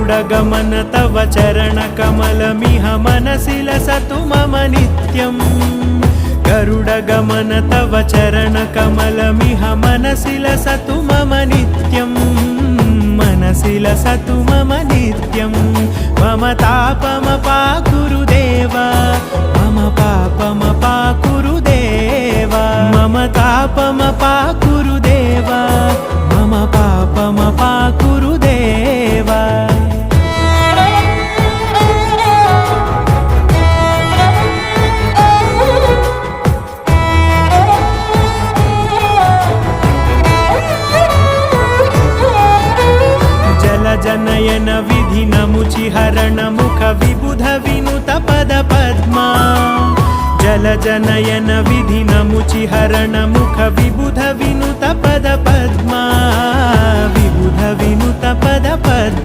गरुडगमन तव चरणकमलमिह मनसि लसतु मम नित्यम् गरुडगमन तव चरणकमलमिह मनसि लसतु मम नित्यम् मनसि लसतु मम नित्यम् मम तापमपाकुरु देव मम पापमपाकुरु देव मम तापमपाकुरु देव मम पापमपाकुरु देव जनयन विधिनमुचिहरण मुख विबुध विनुत पद पद्मा जल जनयन विधिनमुचिहरण मुख विबुध विनुत पद पद्मा विबुध विनुत पद पद्मा